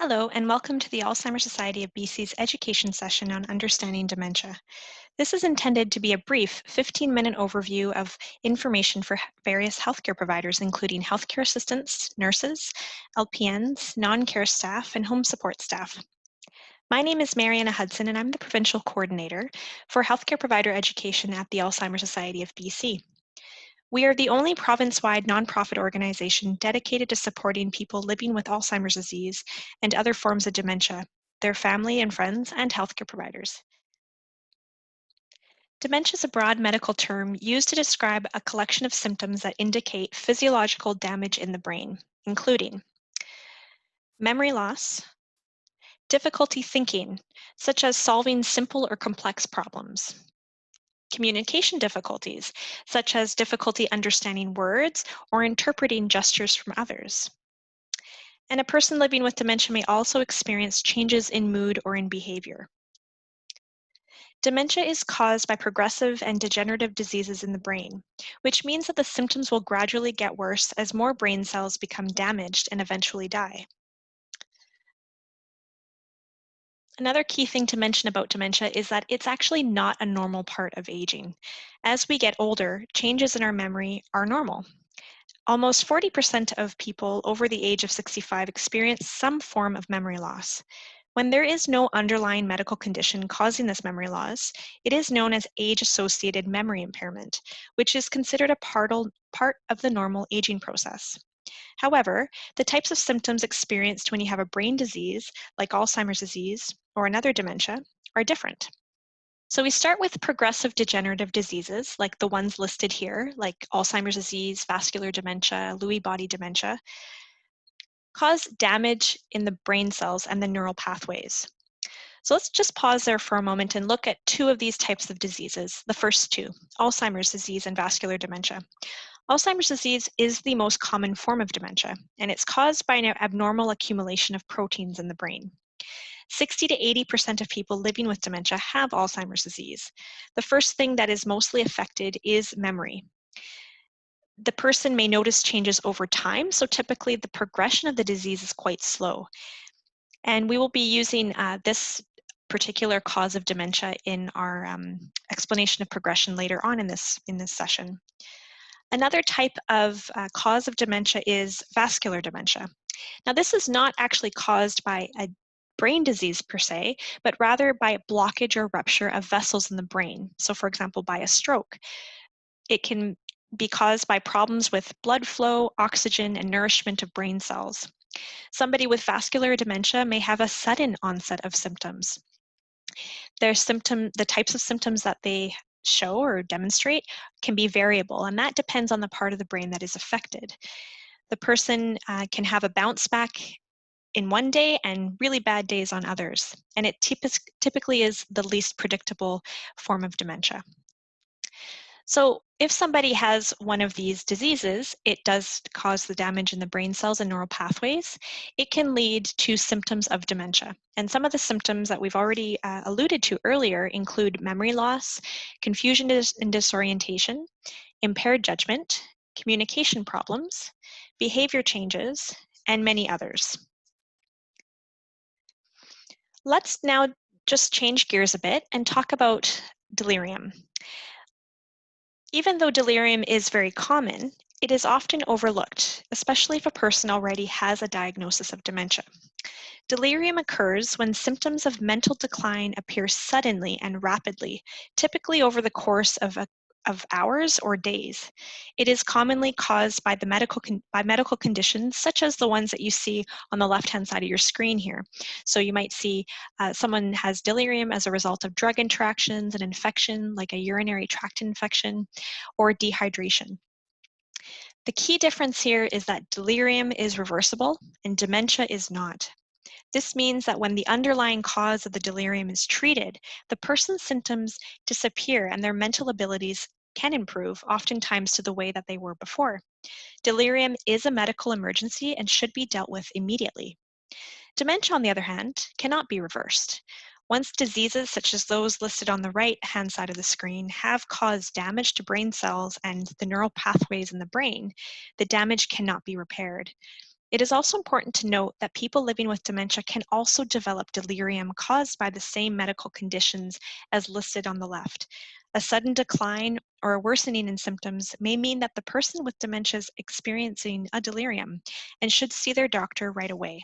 Hello, and welcome to the Alzheimer's Society of BC's education session on understanding dementia. This is intended to be a brief 15-minute overview of information for various healthcare providers, including healthcare assistants, nurses, LPNs, non-care staff, and home support staff. My name is Mariana Hudson, and I'm the Provincial Coordinator for Healthcare Provider Education at the Alzheimer's Society of BC. We are the only province-wide nonprofit organization dedicated to supporting people living with Alzheimer's disease and other forms of dementia, their family and friends, and healthcare providers. Dementia is a broad medical term used to describe a collection of symptoms that indicate physiological damage in the brain, including memory loss, difficulty thinking, such as solving simple or complex problems, communication difficulties, such as difficulty understanding words or interpreting gestures from others. And a person living with dementia may also experience changes in mood or in behavior. Dementia is caused by progressive and degenerative diseases in the brain, which means that the symptoms will gradually get worse as more brain cells become damaged and eventually die. Another key thing to mention about dementia is that it's actually not a normal part of aging. As we get older, changes in our memory are normal. Almost 40% of people over the age of 65 experience some form of memory loss. When there is no underlying medical condition causing this memory loss, it is known as age-associated memory impairment, which is considered a part of the normal aging process. However, the types of symptoms experienced when you have a brain disease, like Alzheimer's disease or another dementia, are different. So we start with progressive degenerative diseases, like the ones listed here, like Alzheimer's disease, vascular dementia, Lewy body dementia, cause damage in the brain cells and the neural pathways. So let's just pause there for a moment and look at two of these types of diseases, the first two, Alzheimer's disease and vascular dementia. Alzheimer's disease is the most common form of dementia, and it's caused by an abnormal accumulation of proteins in the brain. 60 to 80% of people living with dementia have Alzheimer's disease. The first thing that is mostly affected is memory. The person may notice changes over time, so typically the progression of the disease is quite slow. And we will be using this particular cause of dementia in our explanation of progression later on in this session. Another type of cause of dementia is vascular dementia. Now, this is not actually caused by a brain disease per se, but rather by a blockage or rupture of vessels in the brain. So, for example, by a stroke. It can be caused by problems with blood flow, oxygen, and nourishment of brain cells. Somebody with vascular dementia may have a sudden onset of symptoms. The types of symptoms that they show or demonstrate can be variable, and that depends on the part of the brain that is affected. The person can have a bounce back in one day and really bad days on others, and it typically is the least predictable form of dementia. So if somebody has one of these diseases, it does cause the damage in the brain cells and neural pathways. It can lead to symptoms of dementia. And some of the symptoms that we've already alluded to earlier include memory loss, confusion and disorientation, impaired judgment, communication problems, behavior changes, and many others. Let's now just change gears a bit and talk about delirium. Even though delirium is very common, it is often overlooked, especially if a person already has a diagnosis of dementia. Delirium occurs when symptoms of mental decline appear suddenly and rapidly, typically over the course of hours or days. It is commonly caused by medical conditions such as the ones that you see on the left-hand side of your screen here. So you might see someone has delirium as a result of drug interactions, an infection like a urinary tract infection, or dehydration. The key difference here is that delirium is reversible and dementia is not. This means that when the underlying cause of the delirium is treated, the person's symptoms disappear and their mental abilities can improve, oftentimes to the way that they were before. Delirium is a medical emergency and should be dealt with immediately. Dementia, on the other hand, cannot be reversed. Once diseases such as those listed on the right-hand side of the screen have caused damage to brain cells and the neural pathways in the brain, the damage cannot be repaired. It is also important to note that people living with dementia can also develop delirium caused by the same medical conditions as listed on the left. A sudden decline or a worsening in symptoms may mean that the person with dementia is experiencing a delirium and should see their doctor right away.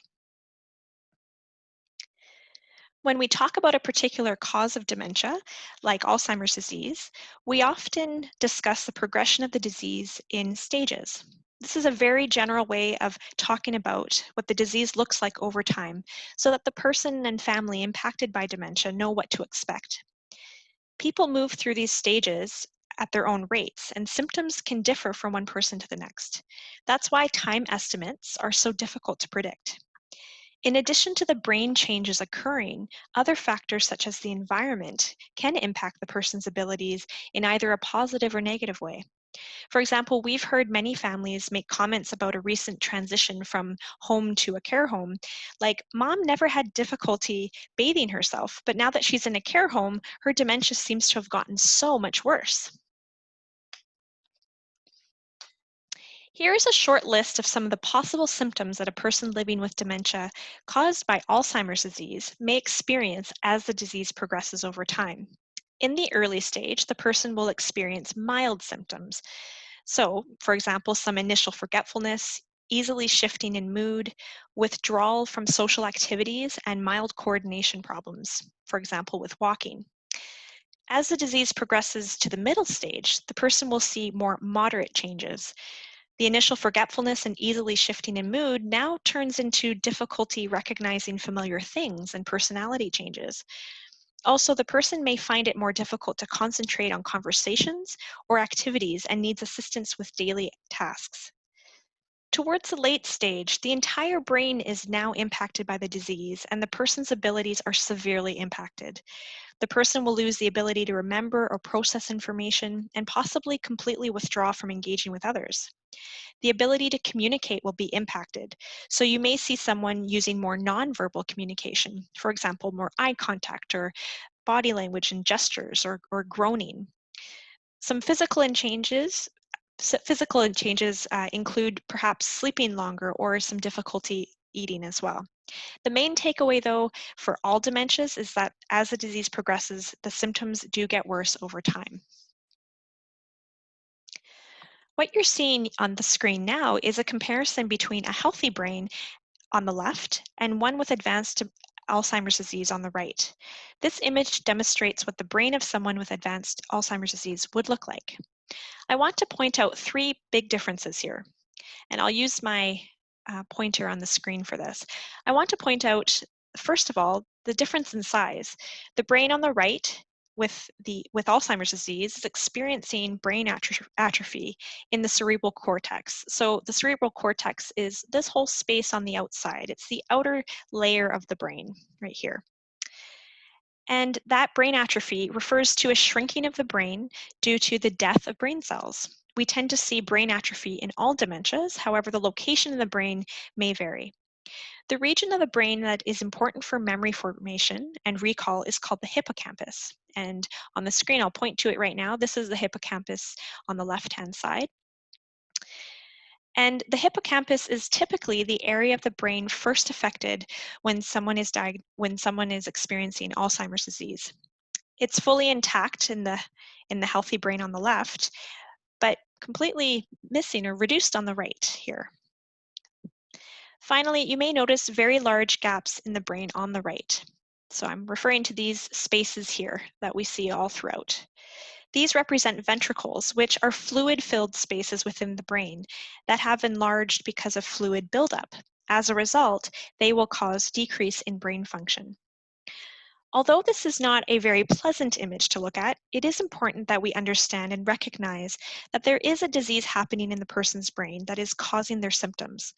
When we talk about a particular cause of dementia, like Alzheimer's disease, we often discuss the progression of the disease in stages. This is a very general way of talking about what the disease looks like over time so that the person and family impacted by dementia know what to expect. People move through these stages at their own rates, and symptoms can differ from one person to the next. That's why time estimates are so difficult to predict. In addition to the brain changes occurring, other factors such as the environment can impact the person's abilities in either a positive or negative way. For example, we've heard many families make comments about a recent transition from home to a care home, like, "Mom never had difficulty bathing herself, but now that she's in a care home, her dementia seems to have gotten so much worse." Here is a short list of some of the possible symptoms that a person living with dementia caused by Alzheimer's disease may experience as the disease progresses over time. In the early stage, the person will experience mild symptoms. So, for example, some initial forgetfulness, easily shifting in mood, withdrawal from social activities, and mild coordination problems, for example, with walking. As the disease progresses to the middle stage, the person will see more moderate changes. The initial forgetfulness and easily shifting in mood now turns into difficulty recognizing familiar things and personality changes. Also, the person may find it more difficult to concentrate on conversations or activities and needs assistance with daily tasks. Towards the late stage, the entire brain is now impacted by the disease and the person's abilities are severely impacted. The person will lose the ability to remember or process information and possibly completely withdraw from engaging with others. The ability to communicate will be impacted. So you may see someone using more nonverbal communication, for example, more eye contact or body language and gestures or groaning. Some physical and changes include perhaps sleeping longer or some difficulty eating as well. The main takeaway, though, for all dementias is that as the disease progresses, the symptoms do get worse over time. What you're seeing on the screen now is a comparison between a healthy brain on the left and one with advanced Alzheimer's disease on the right. This image demonstrates what the brain of someone with advanced Alzheimer's disease would look like. I want to point out three big differences here, and I'll use my pointer on the screen for this. I want to point out, first of all, the difference in size. The brain on the right with Alzheimer's disease is experiencing brain atrophy in the cerebral cortex. So the cerebral cortex is this whole space on the outside. It's the outer layer of the brain right here. And that brain atrophy refers to a shrinking of the brain due to the death of brain cells. We tend to see brain atrophy in all dementias, however, the location in the brain may vary. The region of the brain that is important for memory formation and recall is called the hippocampus. And on the screen, I'll point to it right now. This is the hippocampus on the left-hand side. And the hippocampus is typically the area of the brain first affected when someone is experiencing Alzheimer's disease. It's fully intact in the healthy brain on the left, but completely missing or reduced on the right here. Finally, you may notice very large gaps in the brain on the right. So I'm referring to these spaces here that we see all throughout. These represent ventricles, which are fluid-filled spaces within the brain that have enlarged because of fluid buildup. As a result, they will cause decrease in brain function. Although this is not a very pleasant image to look at, it is important that we understand and recognize that there is a disease happening in the person's brain that is causing their symptoms.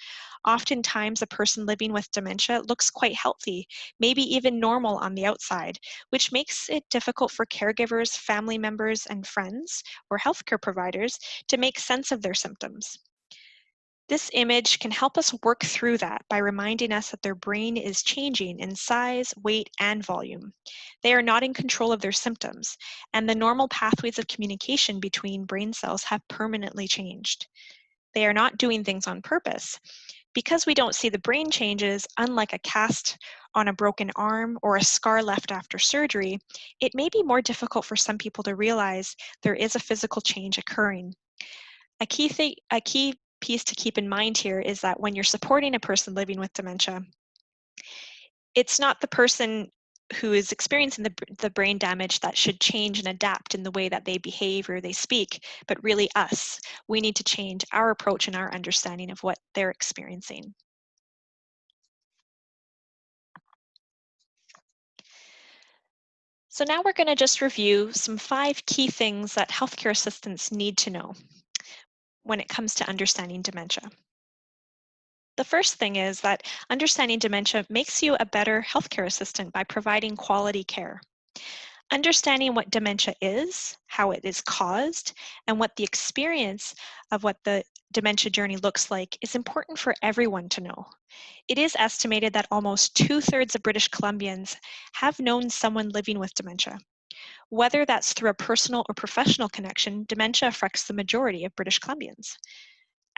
Oftentimes, a person living with dementia looks quite healthy, maybe even normal on the outside, which makes it difficult for caregivers, family members, and friends, or healthcare providers to make sense of their symptoms. This image can help us work through that by reminding us that their brain is changing in size, weight, and volume. They are not in control of their symptoms, and the normal pathways of communication between brain cells have permanently changed. They are not doing things on purpose. Because we don't see the brain changes, unlike a cast on a broken arm or a scar left after surgery, it may be more difficult for some people to realize there is a physical change occurring. A key piece to keep in mind here is that when you're supporting a person living with dementia, it's not the person who is experiencing the brain damage that should change and adapt in the way that they behave or they speak, but really us. We need to change our approach and our understanding of what they're experiencing. So now we're going to just review some 5 key things that healthcare assistants need to know when it comes to understanding dementia. The first thing is that understanding dementia makes you a better healthcare assistant by providing quality care. Understanding what dementia is, how it is caused, and what the experience of what the dementia journey looks like is important for everyone to know. It is estimated that almost 2/3 of British Columbians have known someone living with dementia. Whether that's through a personal or professional connection, dementia affects the majority of British Columbians.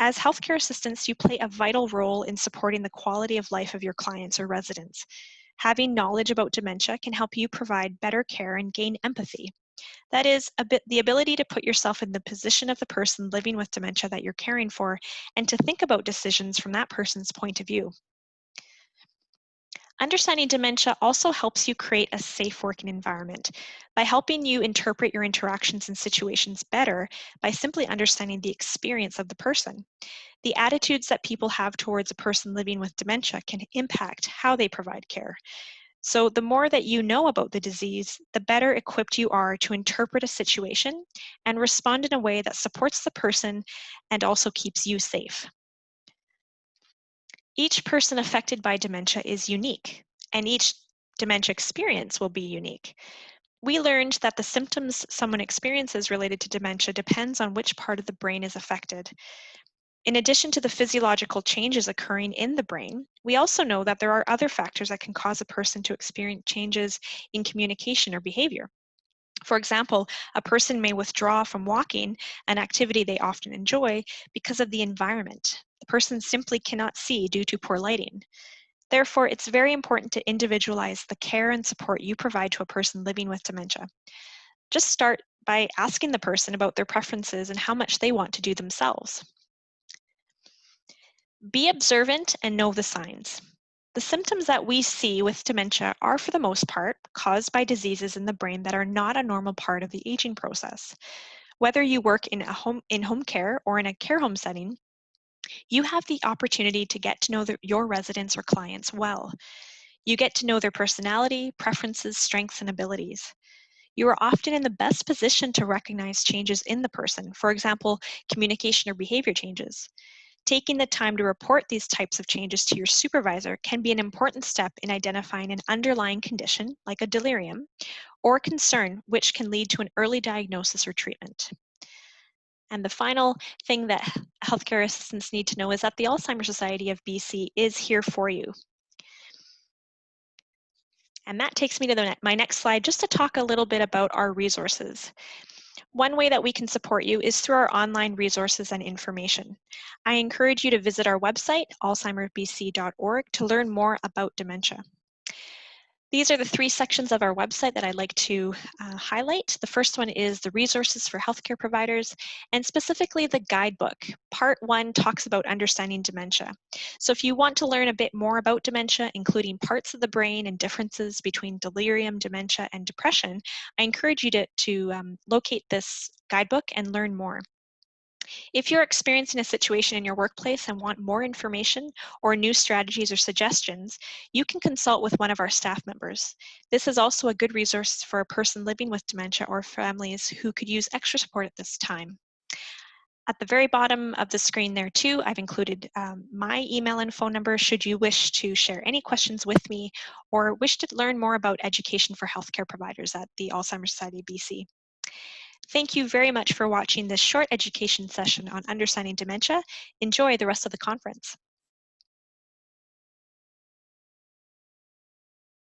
As healthcare assistants, you play a vital role in supporting the quality of life of your clients or residents. Having knowledge about dementia can help you provide better care and gain empathy. That is, the ability to put yourself in the position of the person living with dementia that you're caring for and to think about decisions from that person's point of view. Understanding dementia also helps you create a safe working environment by helping you interpret your interactions and situations better by simply understanding the experience of the person. The attitudes that people have towards a person living with dementia can impact how they provide care. So the more that you know about the disease, the better equipped you are to interpret a situation and respond in a way that supports the person and also keeps you safe. Each person affected by dementia is unique, and each dementia experience will be unique. We learned that the symptoms someone experiences related to dementia depends on which part of the brain is affected. In addition to the physiological changes occurring in the brain, we also know that there are other factors that can cause a person to experience changes in communication or behavior. For example, a person may withdraw from walking, an activity they often enjoy, because of the environment. The person simply cannot see due to poor lighting. Therefore, it's very important to individualize the care and support you provide to a person living with dementia. Just start by asking the person about their preferences and how much they want to do themselves. Be observant and know the signs. The symptoms that we see with dementia are, for the most part, caused by diseases in the brain that are not a normal part of the aging process. Whether you work in home care or in a care home setting, you have the opportunity to get to know your residents or clients well. You get to know their personality, preferences, strengths, and abilities. You are often in the best position to recognize changes in the person, for example, communication or behavior changes. Taking the time to report these types of changes to your supervisor can be an important step in identifying an underlying condition, like a delirium, or concern, which can lead to an early diagnosis or treatment. And the final thing that healthcare assistants need to know is that the Alzheimer's Society of BC is here for you. And that takes me to my next slide, just to talk a little bit about our resources. One way that we can support you is through our online resources and information. I encourage you to visit our website, alzheimersbc.org, to learn more about dementia. These are the 3 sections of our website that I'd like to highlight. The first one is the resources for healthcare providers, and specifically the guidebook. Part 1 talks about understanding dementia. So if you want to learn a bit more about dementia, including parts of the brain and differences between delirium, dementia, and depression, I encourage you to locate this guidebook and learn more. If you're experiencing a situation in your workplace and want more information or new strategies or suggestions, you can consult with one of our staff members. This is also a good resource for a person living with dementia or families who could use extra support at this time. At the very bottom of the screen there too, I've included my email and phone number should you wish to share any questions with me or wish to learn more about education for healthcare providers at the Alzheimer's Society of BC. Thank you very much for watching this short education session on understanding dementia. Enjoy the rest of the conference.